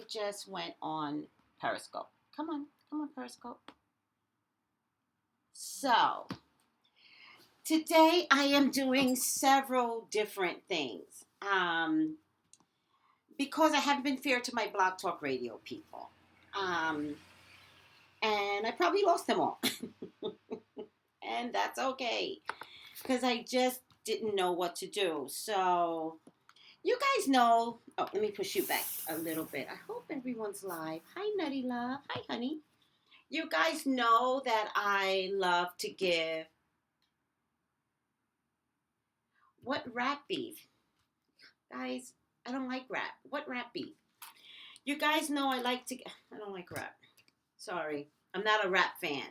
just went on Periscope. Come on, Periscope. So, today I am doing several different things. Because I haven't been fair to my Blog Talk Radio people. And I probably lost them all. And that's okay. Because I just didn't know what to do. So, you guys know. Oh, let me push you back a little bit. I hope everyone's live. Hi, Nutty Love. Hi, honey. You guys know that I love to give. What rap beef? Guys, I don't like rap. What rap beef? You guys know I don't like rap. Sorry. I'm not a rap fan.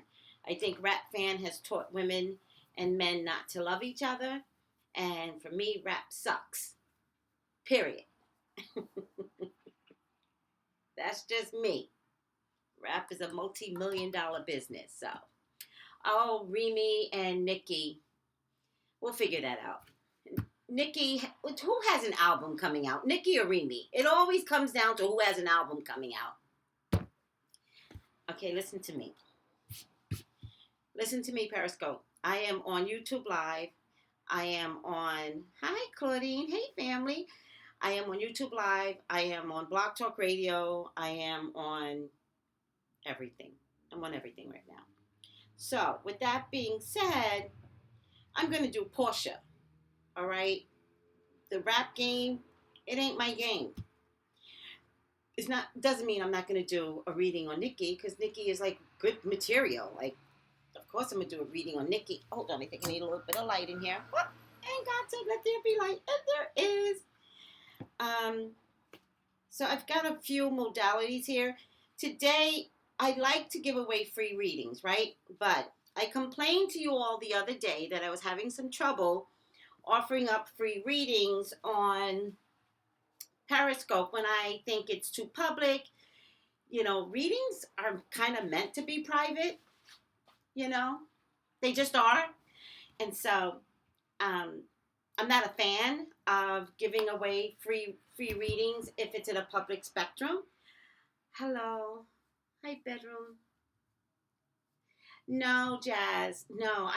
I think rap fan has taught women and men not to love each other. And for me, rap sucks. Period. That's just me. Rap is a multi-million-dollar business. So, oh, Remy and Nikki, we'll figure that out. Nikki, who has an album coming out? Nikki or Remy? It always comes down to who has an album coming out. Okay, listen to me. Listen to me, Periscope. I am on YouTube Live. I am on, hi, Claudine. Hey, family. I am on YouTube Live. I am on Blog Talk Radio. I am on everything. I'm on everything right now. So, with that being said, I'm going to do Porsha. All right? The rap game, it ain't my game. Doesn't mean I'm not going to do a reading on Nikki, because Nikki is like good material. Like, of course I'm going to do a reading on Nikki. Hold on, I think I need a little bit of light in here. What? And God said, let there be light. And there is. So I've got a few modalities here. Today, I like to give away free readings, right? But I complained to you all the other day that I was having some trouble offering up free readings on Periscope when I think it's too public. You know, readings are kind of meant to be private. You know, they just are. And so, I'm not a fan of giving away free readings if it's in a public spectrum. Hello. Hi, bedroom. No, Jazz. No,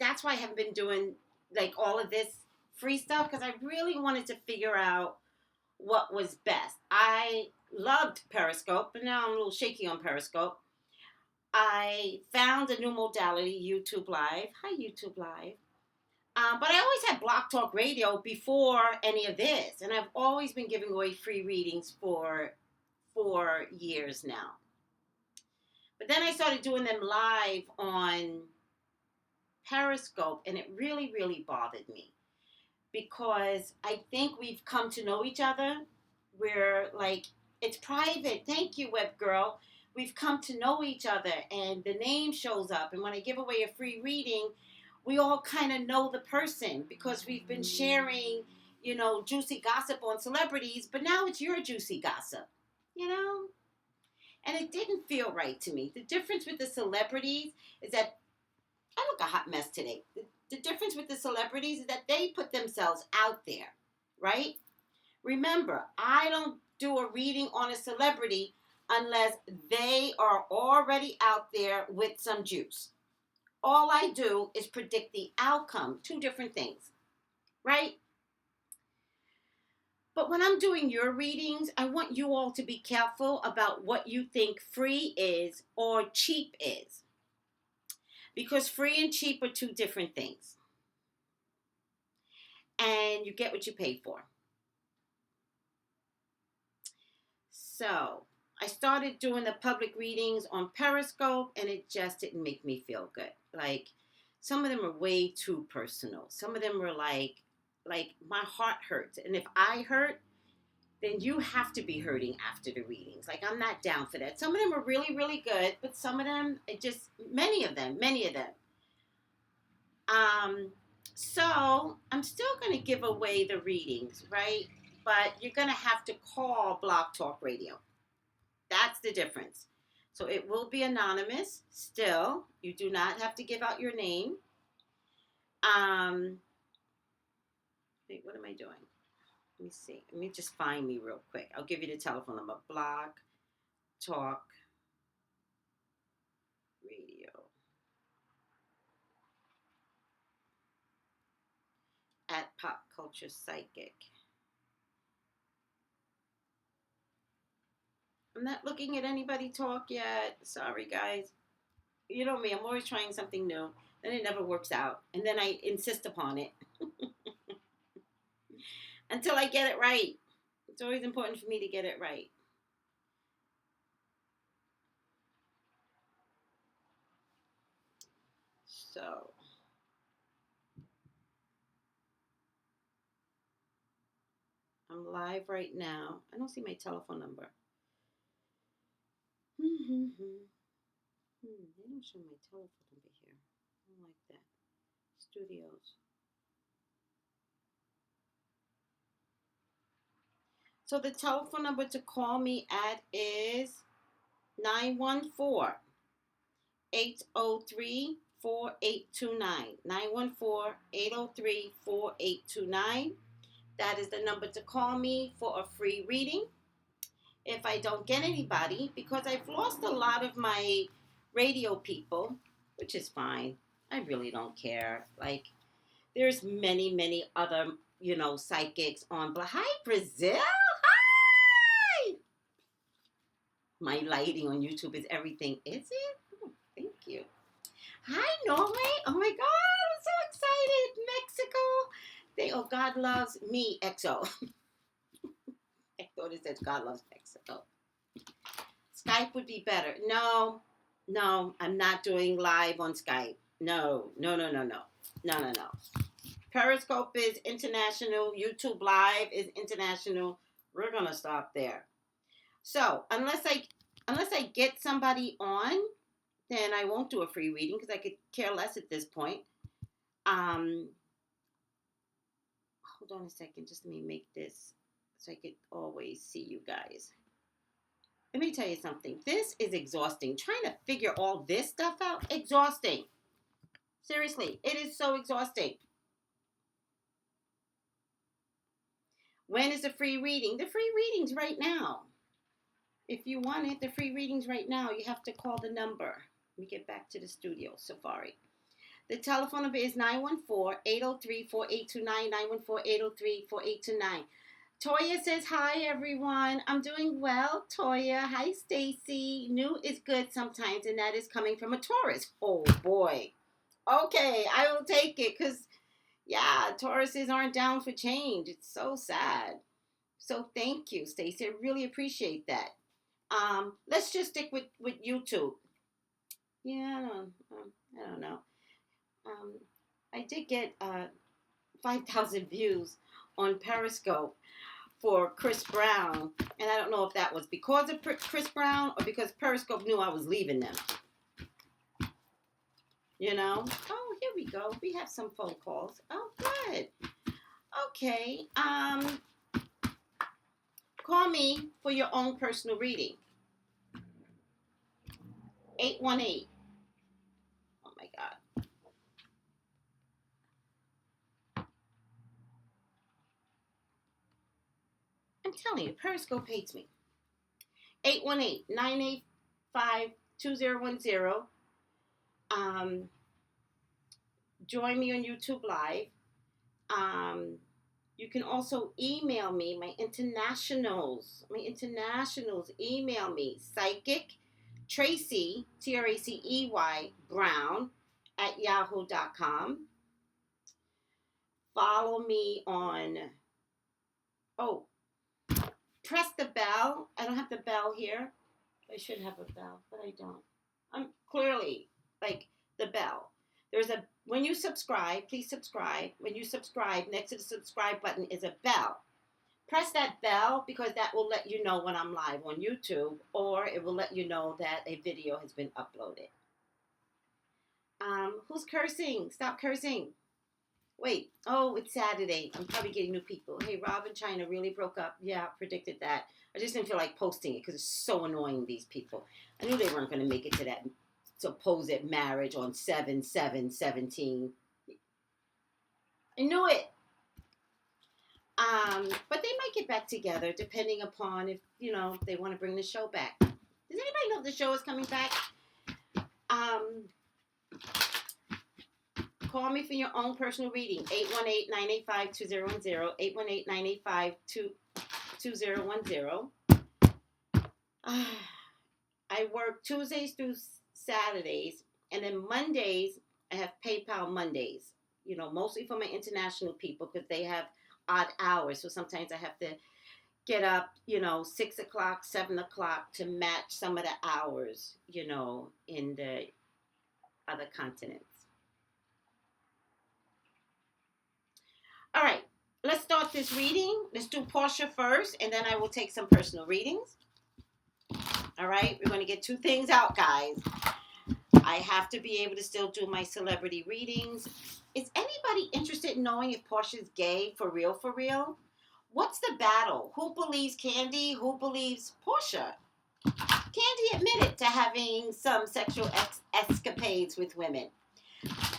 that's why I haven't been doing, like, all of this free stuff, because I really wanted to figure out what was best. I loved Periscope, but now I'm a little shaky on Periscope. I found a new modality, YouTube Live. Hi, YouTube Live. But I always had Blog Talk Radio before any of this. And I've always been giving away free readings for 4 years now. But then I started doing them live on Periscope. And it really, really bothered me. Because I think we've come to know each other. We're like, it's private. Thank you, web girl. We've come to know each other. And the name shows up. And when I give away a free reading, we all kind of know the person because we've been sharing, you know, juicy gossip on celebrities, but now it's your juicy gossip, you know? And it didn't feel right to me. The difference with the celebrities is that, I look a hot mess today. The difference with the celebrities is that they put themselves out there, right? Remember, I don't do a reading on a celebrity unless they are already out there with some juice. All I do is predict the outcome. 2 different things, right? But when I'm doing your readings, I want you all to be careful about what you think free is or cheap is. Because free and cheap are 2 different things. And you get what you pay for. So, I started doing the public readings on Periscope, and it just didn't make me feel good. Like, some of them are way too personal. Some of them were like my heart hurts. And if I hurt, then you have to be hurting after the readings. Like, I'm not down for that. Some of them are really, really good, but some of them, many of them. So, I'm still going to give away the readings, right? But you're going to have to call Blog Talk Radio. That's the difference. So it will be anonymous still. You do not have to give out your name. Wait, what am I doing? Let me see. Let me just find me real quick. I'll give you the telephone number. Blog Talk Radio at Pop Culture Psychic. I'm not looking at anybody talk yet. Sorry, guys. You know me, I'm always trying something new. Then it never works out. And then I insist upon it until I get it right. It's always important for me to get it right. So, I'm live right now. I don't see my telephone number. They don't show my telephone number here. I don't like that. Studios. So the telephone number to call me at is 914-803-4829. 914-803-4829. That is the number to call me for a free reading. If I don't get anybody, because I've lost a lot of my radio people, which is fine. I really don't care. Like, there's many, many other, psychics on. But hi, Brazil. Hi. My lighting on YouTube is everything. Is it? Oh, thank you. Hi, Norway. Oh my God, I'm so excited. Mexico. God loves me, XO. I thought it said God loves Mexico. Skype would be better. No, I'm not doing live on Skype. No. Periscope is international. YouTube Live is international. We're gonna stop there. So unless I get somebody on, then I won't do a free reading because I could care less at this point. Hold on a second. Just let me make this so I could always see you guys. Let me tell you something. This is exhausting. Trying to figure all this stuff out, exhausting. Seriously, it is so exhausting. When is the free reading? The free reading's right now. If you want it, the free reading's right now. You have to call the number. Let me get back to the studio, Safari. The telephone number is 914-803-4829, 914-803-4829. Toya says, hi, everyone. I'm doing well, Toya. Hi, Stacy. New is good sometimes, and that is coming from a Taurus. Oh, boy. Okay, I will take it because, yeah, Tauruses aren't down for change. It's so sad. So thank you, Stacy. I really appreciate that. Let's just stick with YouTube. Yeah, I don't know. I did get 5,000 views on Periscope for Chris Brown, and I don't know if that was because of Chris Brown or because Periscope knew I was leaving them. Oh, here we go. We have some phone calls. Oh, good. Okay. Call me for your own personal reading. 818. Oh my God. I'm telling you, Periscope hates me. 818-985-2010. Join me on YouTube Live. You can also email me, my internationals email me, psychic Tracey, Tracey, Brown at yahoo.com. Follow me on, press the bell. I don't have the bell here. I should have a bell, but I don't. I'm clearly like the bell. When you subscribe, please subscribe. When you subscribe, next to the subscribe button is a bell. Press that bell because that will let you know when I'm live on YouTube, or it will let you know that a video has been uploaded. Who's cursing? Stop cursing. Wait. Oh, it's Saturday. I'm probably getting new people. Hey, Rob and China really broke up. Yeah, predicted that. I just didn't feel like posting it because it's so annoying, these people. I knew they weren't going to make it to that supposed marriage on 7/7/17. I knew it. But they get back together depending upon if, they want to bring the show back. Does anybody know if the show is coming back? Call me for your own personal reading. 818-985-2010. 818-985-2010. I work Tuesdays through Saturdays, and then Mondays, I have PayPal Mondays. Mostly for my international people because they have odd hours. So sometimes I have to get up, 6 o'clock, 7 o'clock to match some of the hours, in the other continents. All right, let's start this reading. Let's do Porsha first, and then I will take some personal readings. All right, we're going to get 2 things out, guys. I have to be able to still do my celebrity readings. Is anybody interested in knowing if Porsha's gay for real, for real? What's the battle? Who believes Candy? Who believes Porsha? Candy admitted to having some sexual escapades with women.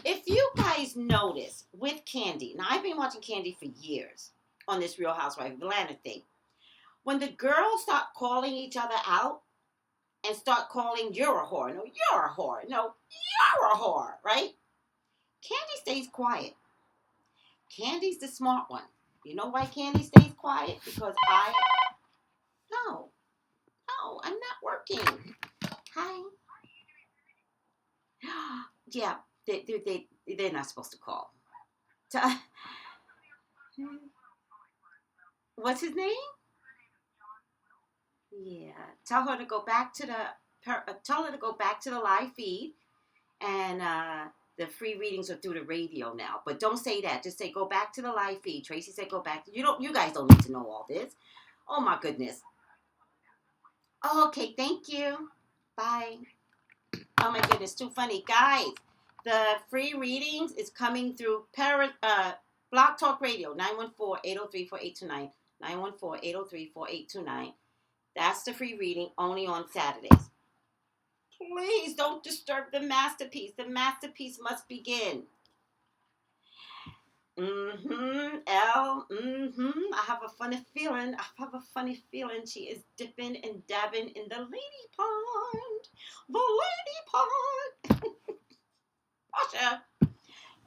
If you guys notice with Candy, now I've been watching Candy for years on this Real Housewives of Atlanta thing. When the girls start calling each other out and start calling, you're a whore, no, you're a whore, no, you're a whore, right? Candy stays quiet. Candy's the smart one. You know why Candy stays quiet? Because no, I'm not working. Hi. Yeah, they're not supposed to call. What's his name? Yeah, tell her to go back to the live feed, and the free readings are through the radio now. But don't say that. Just say go back to the live feed. Tracey said go back. You guys don't need to know all this. Oh my goodness. Oh, okay, thank you. Bye. Oh my goodness, too funny, guys. The free readings is coming through Blog Talk Radio 914-803-4829. 914-803-4829. That's the free reading, only on Saturdays. Please don't disturb the masterpiece. The masterpiece must begin. I have a funny feeling. She is dipping and dabbing in the lady pond. The lady pond. Porsha.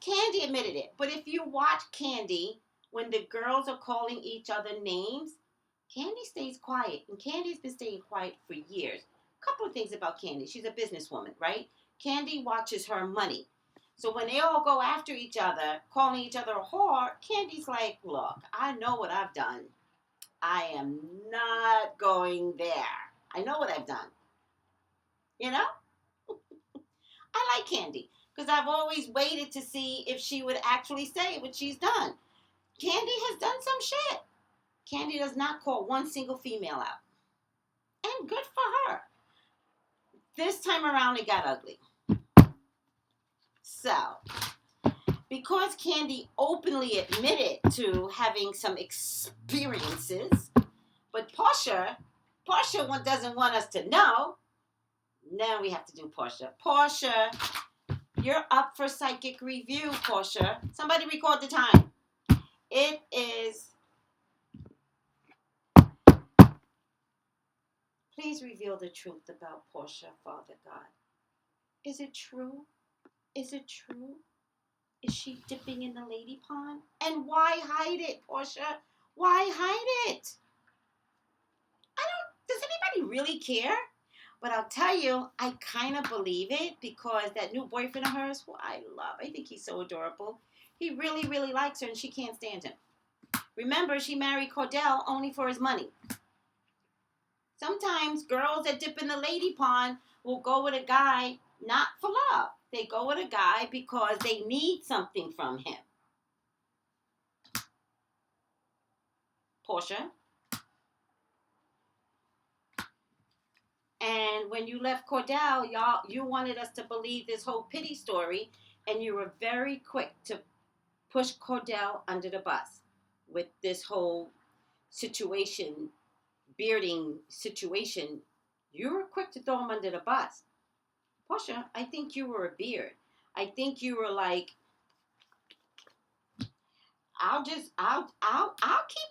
Candy admitted it. But if you watch Candy, when the girls are calling each other names, Candy stays quiet. And Candy's been staying quiet for years. A couple of things about Candy. She's a businesswoman, right? Candy watches her money. So when they all go after each other, calling each other a whore, Candy's like, look, I know what I've done. I am not going there. I know what I've done. I like Candy because I've always waited to see if she would actually say what she's done. Candy has done some shit. Candy does not call one single female out. And good for her. This time around, it got ugly. So, because Candy openly admitted to having some experiences, but Porsha doesn't want us to know, now we have to do Porsha. Porsha, you're up for psychic review, Porsha. Somebody record the time. It is... Please reveal the truth about Porsha, Father God. Is it true? Is it true? Is she dipping in the lady pond? And why hide it, Porsha? Why hide it? Does anybody really care? But I'll tell you, I kind of believe it because that new boyfriend of hers, who I love, I think he's so adorable. He really, really likes her and she can't stand him. Remember, she married Cordell only for his money. Sometimes girls that dip in the lady pond will go with a guy not for love. They go with a guy because they need something from him. Porsha. And when you left Cordell, you wanted us to believe this whole pity story, and you were very quick to push Cordell under the bus with this whole situation, bearding situation. You were quick to throw him under the bus. Porsha, I think you were a beard. I think you were like, I'll keep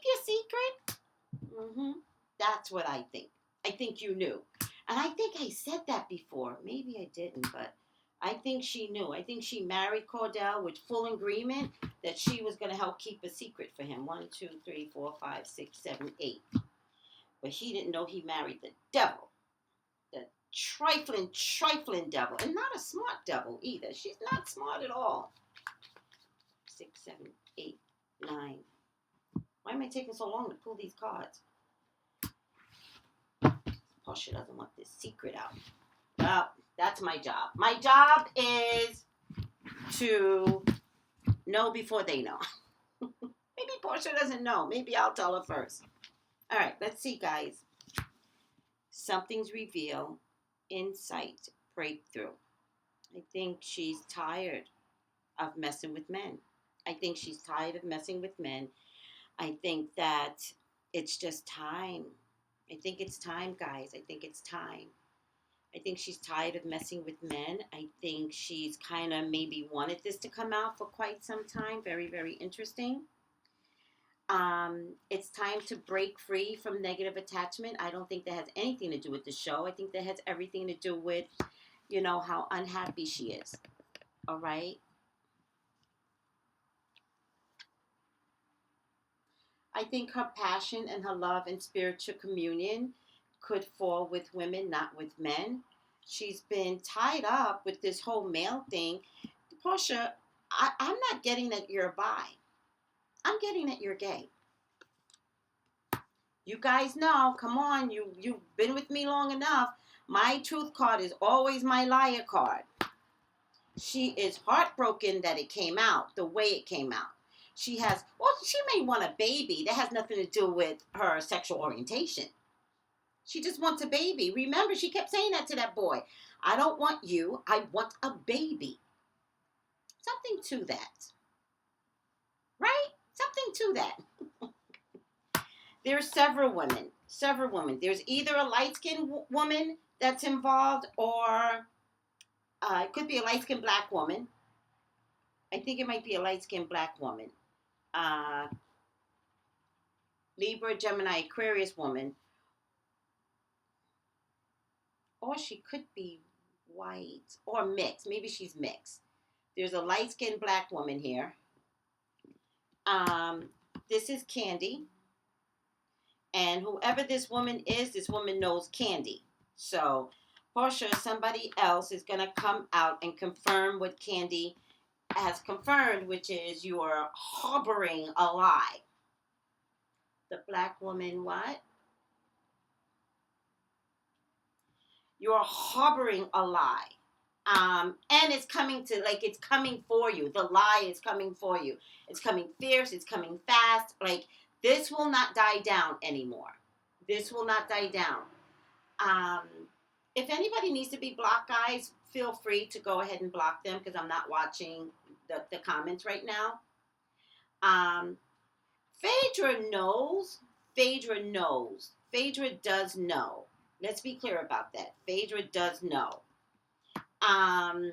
your secret. That's what I think. I think you knew. And I think I said that before. Maybe I didn't, but I think she knew. I think she married Cordell with full agreement that she was going to help keep a secret for him. 1, 2, 3, 4, 5, 6, 7, 8. But he didn't know he married the devil. The trifling devil. And not a smart devil either. She's not smart at all. 6, 7, 8, 9. Why am I taking so long to pull these cards? Porsha doesn't want this secret out. Well, that's my job. My job is to know before they know. Maybe Porsha doesn't know. Maybe I'll tell her first. All right, let's see, guys. Something's revealed. Insight. Breakthrough. I think she's tired of messing with men. I think she's tired of messing with men. I think that it's just time. I think it's time, guys. I think it's time. I think she's tired of messing with men. I think she's kind of maybe wanted this to come out for quite some time. Very, very interesting. It's time to break free from negative attachment. I don't think that has anything to do with the show. I think that has everything to do with, how unhappy she is. All right? I think her passion and her love and spiritual communion could fall with women, not with men. She's been tied up with this whole male thing. Porsha, I'm not getting that you're bi. I'm getting that you're gay. You guys know, come on, you've been with me long enough. My truth card is always my liar card. She is heartbroken that it came out the way it came out. She may want a baby. That has nothing to do with her sexual orientation. She just wants a baby. Remember, she kept saying that to that boy. I don't want you. I want a baby. Something to that. Right? Something to that. There's several women. There's either a light-skinned woman that's involved or it could be a light-skinned black woman. I think it might be a light-skinned black woman. Libra, Gemini, Aquarius woman. Or she could be white or mixed. Maybe she's mixed. There's a light-skinned black woman here. This is Candy. And whoever this woman is, this woman knows Candy. So, Porsha, somebody else is going to come out and confirm what Candy has confirmed, which is you are harboring a lie. The black woman, what? You're harboring a lie. And it's coming for you. The lie is coming for you. It's coming fierce. It's coming fast. Like, this will not die down anymore. This will not die down. If anybody needs to be blocked, guys, feel free to go ahead and block them because I'm not watching the comments right now. Phaedra knows. Phaedra does know. Let's be clear about that. Phaedra does know. I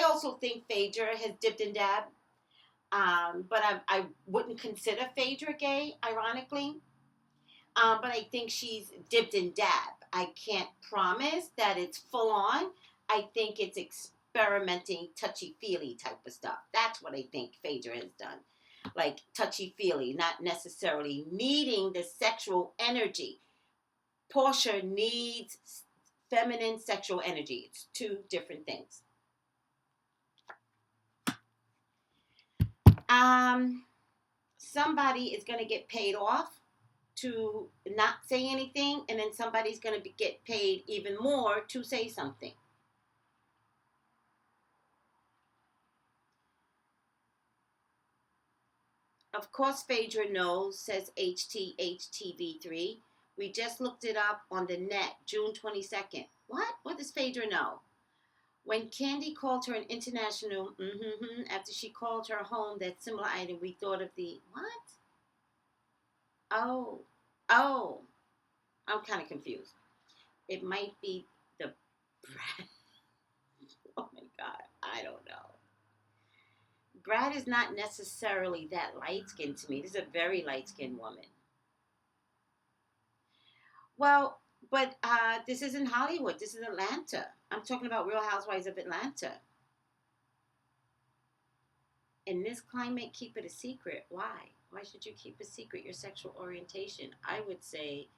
also think Phaedra has dipped and dabbed. But I wouldn't consider Phaedra gay, ironically. But I think she's dipped and dabbed. I can't promise that it's full on. I think it's experimenting, touchy-feely type of stuff. That's what I think Phaedra has done. Like touchy-feely, not necessarily needing the sexual energy. Porsha needs feminine sexual energy. It's two different things. Somebody is going to get paid off to not say anything, and then somebody's going to get paid even more to say something. Of course, Phaedra knows, says HTHTV3. We just looked it up on the net, June 22nd. What? What does Phaedra know? When Candy called her an international, after she called her home that similar item, we thought of the, what? Oh, I'm kind of confused. It might be the Brad. Oh my God, I don't know. Brad is not necessarily that light-skinned to me. This is a very light-skinned woman. Well, but this isn't Hollywood. This is Atlanta. I'm talking about Real Housewives of Atlanta. In this climate, keep it a secret. Why? Why should you keep a secret your sexual orientation? I would say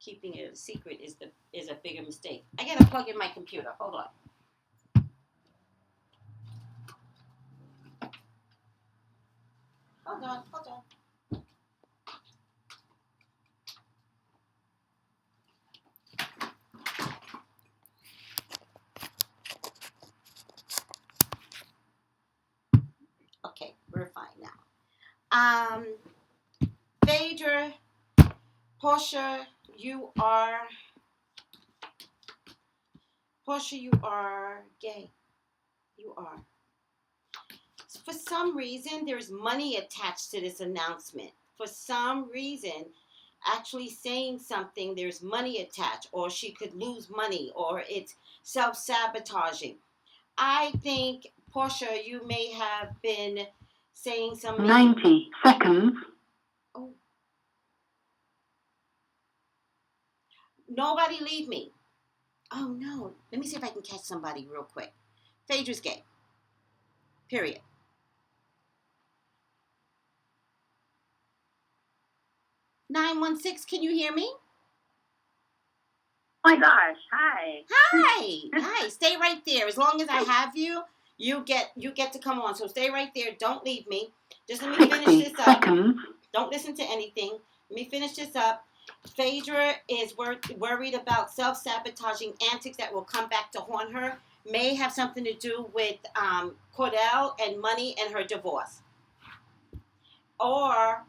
keeping it a secret is a bigger mistake. I gotta plug in my computer. Hold on. Hold on. Hold on. Okay, we're fine now. Phaedra, Porsha, you are Porsha. You are gay. You are. For some reason, there's money attached to this announcement. For some reason, actually saying something, there's money attached, or she could lose money, or it's self sabotaging. I think, Portia, you may have been saying some 90 seconds. Oh. Nobody leave me. Oh, no. Let me see if I can catch somebody real quick. Phaedra's gay. Period. (916), can you hear me? Oh my gosh, hi. Hi. Stay right there. As long as I have you, you get to come on. So stay right there. Don't leave me. Just let me finish this up. Don't listen to anything. Let me finish this up. Phaedra is worried about self-sabotaging antics that will come back to haunt her. May have something to do with Cordell and money and her divorce. Or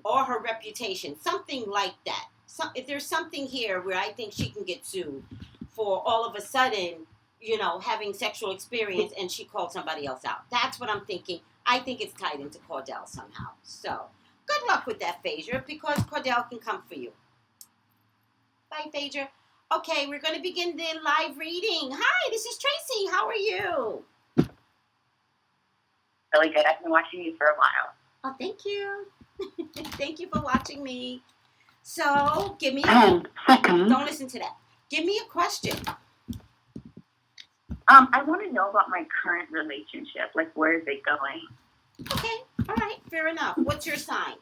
her reputation. Something like that. So, if there's something here where I think she can get sued for all of a sudden, having sexual experience and she called somebody else out. That's what I'm thinking. I think it's tied into Cordell somehow. So, good luck with that, Phaedra, because Cordell can come for you. Bye, Phaedra. Okay, we're going to begin the live reading. Hi, this is Tracey. How are you? Really good. I've been watching you for a while. Oh, thank you. Thank you for watching me. So, give me a second. Don't listen to that. Give me a question. I want to know about my current relationship. Like, where is it going? Okay. All right. Fair enough. What's your sign?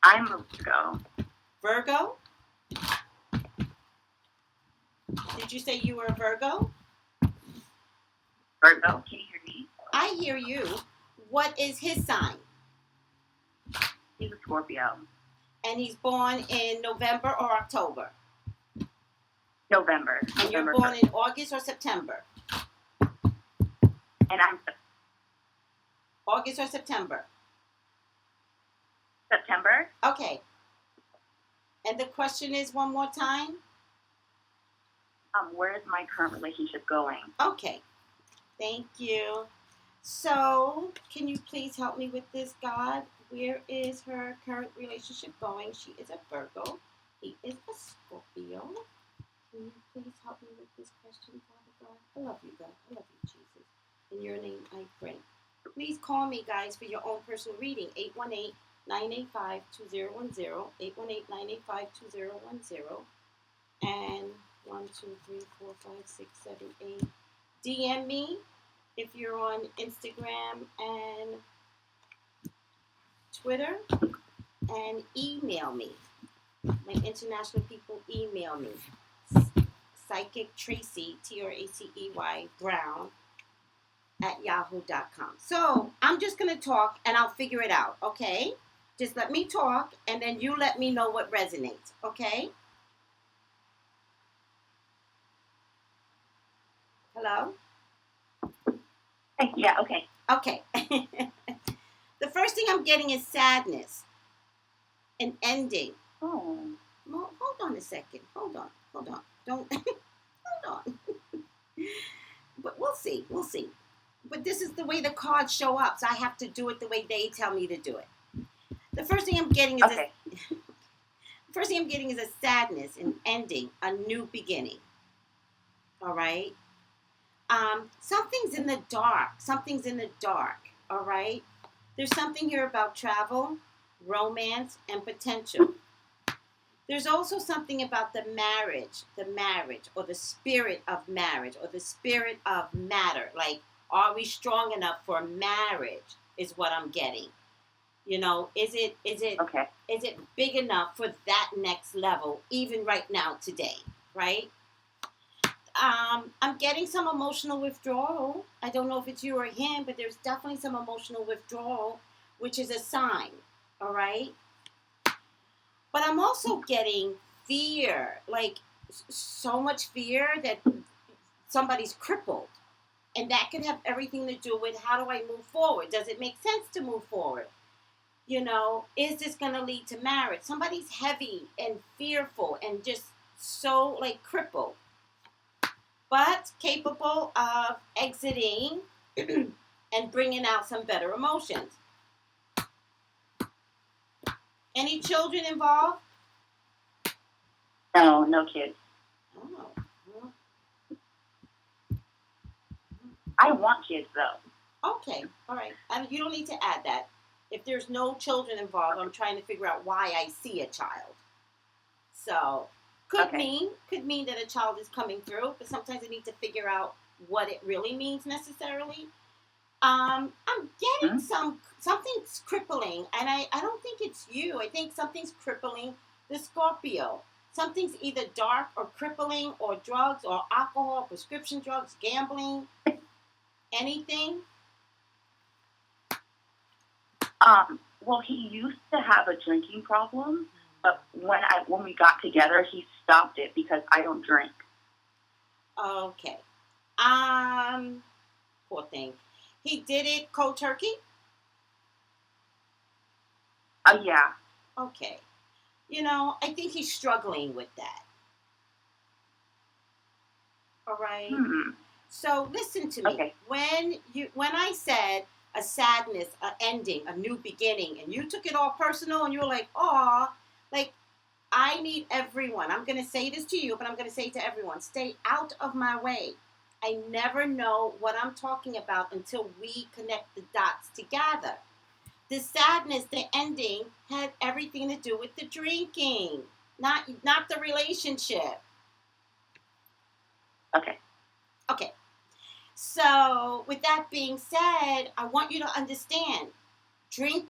I'm a Virgo. Virgo? Did you say you were a Virgo? Virgo, can you hear me? I hear you. What is his sign? He's a Scorpio. And he's born in November or October? November. And you're born in August or September? And I'm August or September? September. Okay. And the question is one more time? Where is my current relationship going? Okay. Thank you. So, can you please help me with this, God? Where is her current relationship going? She is a Virgo. He is a Scorpio. Can you please help me with this question, Father God? I love you, God. I love you, Jesus. In your name I pray. Please call me, guys, for your own personal reading. 818-985-2010. 818-985-2010. And 1, 2, 3, 4, 5, 6, 7, 8. DM me if you're on Instagram and Twitter, and email me. My international people email me. Psychic Tracey, Tracey Brown @yahoo.com. So I'm just going to talk and I'll figure it out, okay? Just let me talk and then you let me know what resonates, okay? Hello? Yeah, okay. Okay. The first thing I'm getting is sadness. An ending. Oh. Well, hold on a second. Hold on. Don't. Hold on. But we'll see. But this is the way the cards show up, so I have to do it the way they tell me to do it. The first thing I'm getting is a sadness, an ending, a new beginning. All right. Something's in the dark. All right. There's something here about travel, romance, and potential. There's also something about the marriage, or the spirit of marriage, or the spirit of matter. Like, are we strong enough for marriage? Is what I'm getting. Okay. Is it big enough for that next level, even right now today, right? I'm getting some emotional withdrawal. I don't know if it's you or him, but there's definitely some emotional withdrawal, which is a sign. All right. But I'm also getting fear, like so much fear that somebody's crippled. And that could have everything to do with, how do I move forward? Does it make sense to move forward? Is this going to lead to marriage? Somebody's heavy and fearful and just so like crippled, but capable of exiting and bringing out some better emotions. Any children involved? No, no kids. Oh. I want kids though. Okay, all right. You don't need to add that. If there's no children involved, I'm trying to figure out why I see a child. So could mean that a child is coming through, but sometimes I need to figure out what it really means necessarily. I'm getting something's crippling, and I don't think it's you. I think something's crippling the Scorpio. Something's either dark or crippling, or drugs or alcohol, prescription drugs, gambling, anything. Well, he used to have a drinking problem, but when we got together, he stopped it because I don't drink. Okay. Poor thing. He did it cold turkey? Yeah. Okay. I think he's struggling with that. All right. So listen to me. Okay. When I said a sadness, a ending, a new beginning, and you took it all personal, and you were like, "Aw," like, I need everyone. I'm going to say this to you, but I'm going to say it to everyone. Stay out of my way. I never know what I'm talking about until we connect the dots together. The sadness, the ending, had everything to do with the drinking, not the relationship. Okay. Okay. So, with that being said, I want you to understand, drink,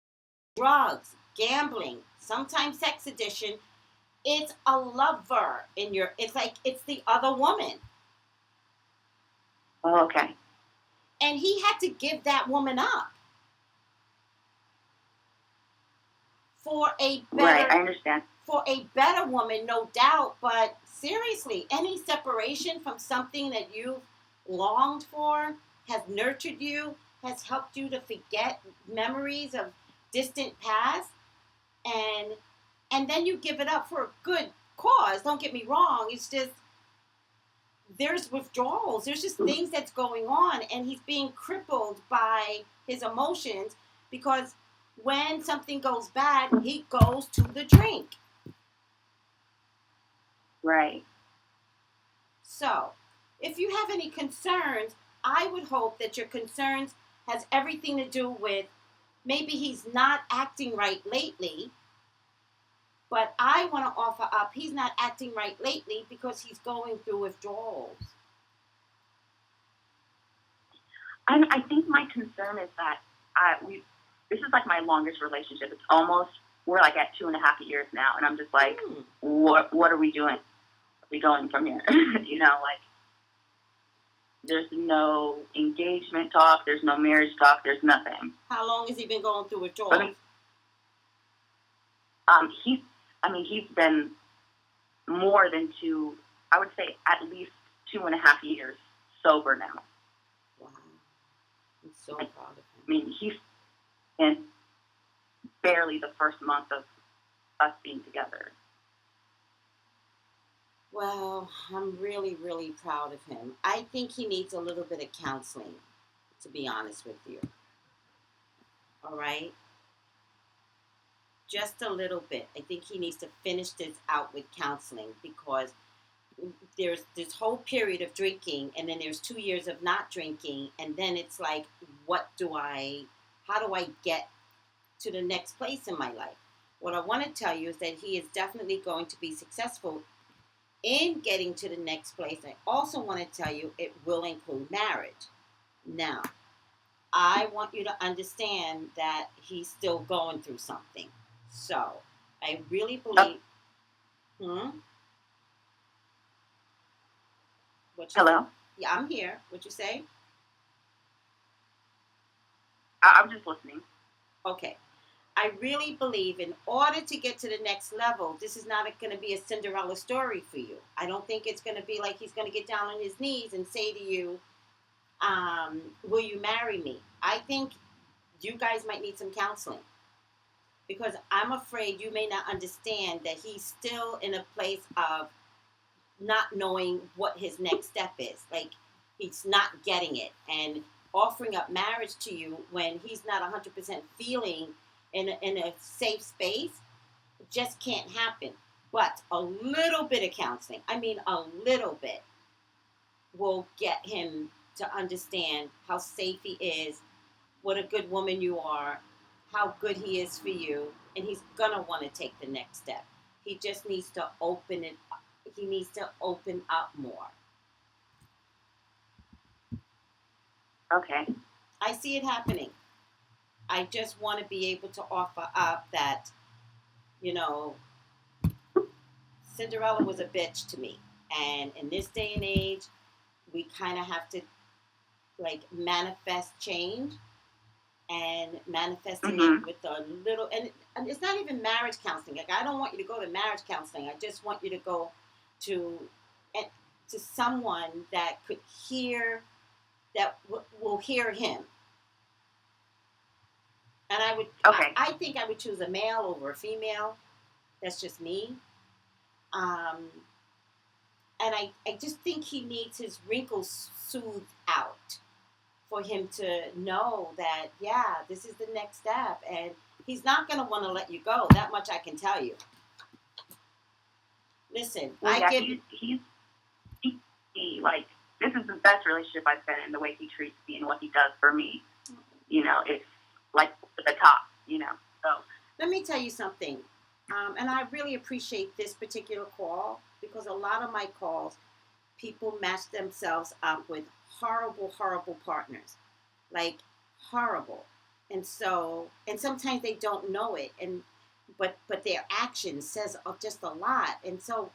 drugs, gambling, sometimes sex addiction, it's a lover it's like it's the other woman. Oh, okay. And he had to give that woman up for a better, right, I understand. For a better woman, no doubt. But seriously, any separation from something that you've longed for, has nurtured you, has helped you to forget memories of distant past, and then you give it up for a good cause. Don't get me wrong. It's just, there's withdrawals. There's just things that's going on, and he's being crippled by his emotions because when something goes bad, he goes to the drink. Right. So, if you have any concerns, I would hope that your concerns has everything to do with maybe he's not acting right lately, but I want to offer up he's not acting right lately because he's going through withdrawals. I think my concern is that this is like my longest relationship. It's almost, we're like at 2.5 years now, and I'm just like, what are we doing? Are we going from here? Like, there's no engagement talk, there's no marriage talk, there's nothing. How long has he been going through withdrawals? He's been more than I would say at least 2.5 years sober now. Wow. I'm so proud of him. I mean, he's in barely the first month of us being together. Well, I'm really, really proud of him. I think he needs a little bit of counseling, to be honest with you. All right? Just a little bit. I think he needs to finish this out with counseling, because there's this whole period of drinking, and then there's 2 years of not drinking, and then it's like, how do I get to the next place in my life? What I want to tell you is that he is definitely going to be successful in getting to the next place. I also want to tell you it will include marriage. Now, I want you to understand that he's still going through something. So, I really believe. Hmm? What you say? Hello? Yeah, I'm here. What you say? I'm just listening. Okay. I really believe in order to get to the next level, this is not going to be a Cinderella story for you. I don't think it's going to be like he's going to get down on his knees and say to you, will you marry me? I think you guys might need some counseling because I'm afraid you may not understand that he's still in a place of not knowing what his next step is. Like, he's not getting it. And offering up marriage to you when he's not 100% feeling in a safe space just can't happen. But a little bit of counseling, I mean, a little bit, will get him to understand how safe he is, what a good woman you are, how good he is for you, and he's gonna want to take the next step. He just needs to open it. He needs to open up more. Okay. I see it happening. I just want to be able to offer up that, you know, Cinderella was a bitch to me, and in this day and age, we kind of have to like manifest change and manifesting it with a little and it's not even marriage counseling. Like, I don't want you to go to marriage counseling. I just want you to go to and to someone that could hear that will hear him. And I would Okay. I think I would choose a male over a female. That's just me. um and I just think he needs his wrinkles soothed out for him to know that, yeah, this is the next step. And he's not going to want to let you go. That much I can tell you. Listen, well, I yeah, give... he, like, this is the best relationship I've been in, the way he treats me and what he does for me. You know, it's like the top, you know. So let me tell you something. And I really appreciate this particular call because a lot of my calls, people match themselves up with horrible, horrible partners. Like, horrible. And sometimes they don't know it. But their action says just a lot. And so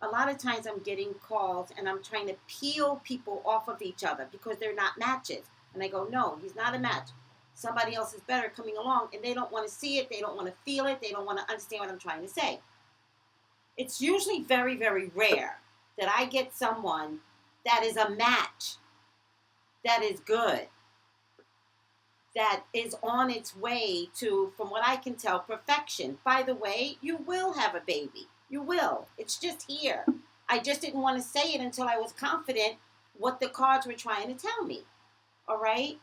a lot of times I'm getting calls and I'm trying to peel people off of each other because they're not matches. And I go, no, he's not a match. Somebody else is better coming along, and they don't want to see it. They don't want to feel it. They don't want to understand what I'm trying to say. It's usually very, very rare that I get someone that is a match, that is good, that is on its way to, from what I can tell, perfection. By the way, you will have a baby. You will. It's just here. I just didn't want to say it until I was confident what the cards were trying to tell me. All right?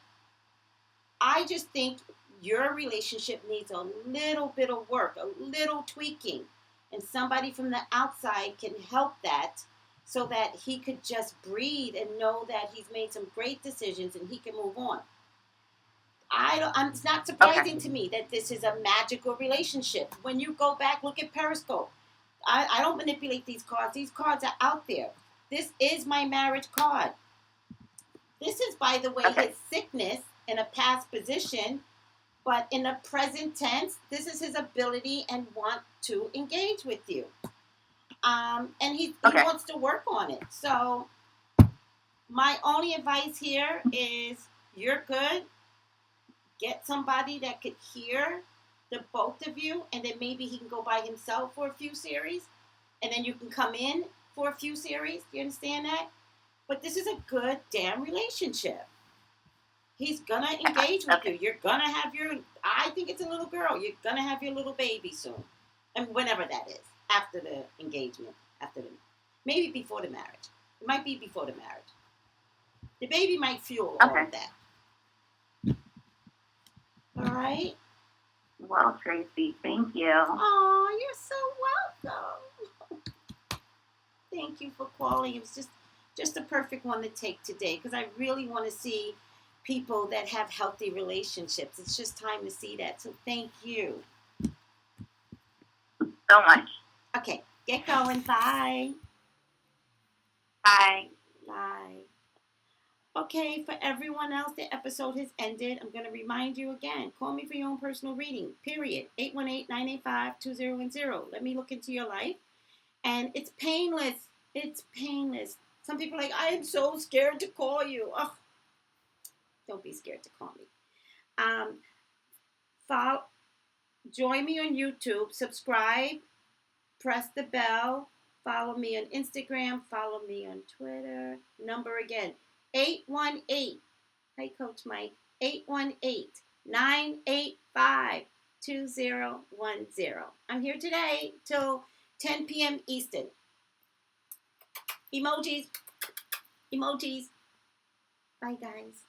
I just think your relationship needs a little bit of work, a little tweaking. And somebody from the outside can help that so that he could just breathe and know that he's made some great decisions and he can move on. It's not surprising to me that this is a magical relationship. When you go back, look at Periscope. I don't manipulate these cards. These cards are out there. This is my marriage card. This is, by the way, his sickness in a past position, but in the present tense, this is his ability and want to engage with you. And he wants to work on it. So my only advice here is you're good. Get somebody that could hear the both of you, and then maybe he can go by himself for a few series, and then you can come in for a few series. Do you understand that? But this is a good damn relationship. He's gonna engage with you. You're gonna have I think it's a little girl. You're gonna have your little baby soon, and whenever that is, after the engagement, maybe before the marriage. It might be before the marriage. The baby might fuel all of that. All right. Well, Tracey, thank you. Oh, you're so welcome. Thank you for calling. It was just a perfect one to take today because I really want to see people that have healthy relationships. It's just time to see that. So thank you. so much. Okay, get going. Bye. Bye. Bye. Okay, for everyone else, the episode has ended. I'm going to remind you again. Call me for your own personal reading, period. 818-985-2010. Let me look into your life. And it's painless. It's painless. Some people are like, I am so scared to call you. Oh, don't be scared to call me. Follow, join me on YouTube. Subscribe. Press the bell. Follow me on Instagram. Follow me on Twitter. Number again, 818. Hey, Coach Mike. 818-985-2010. I'm here today till 10 p.m. Eastern. Emojis. Emojis. Bye, guys.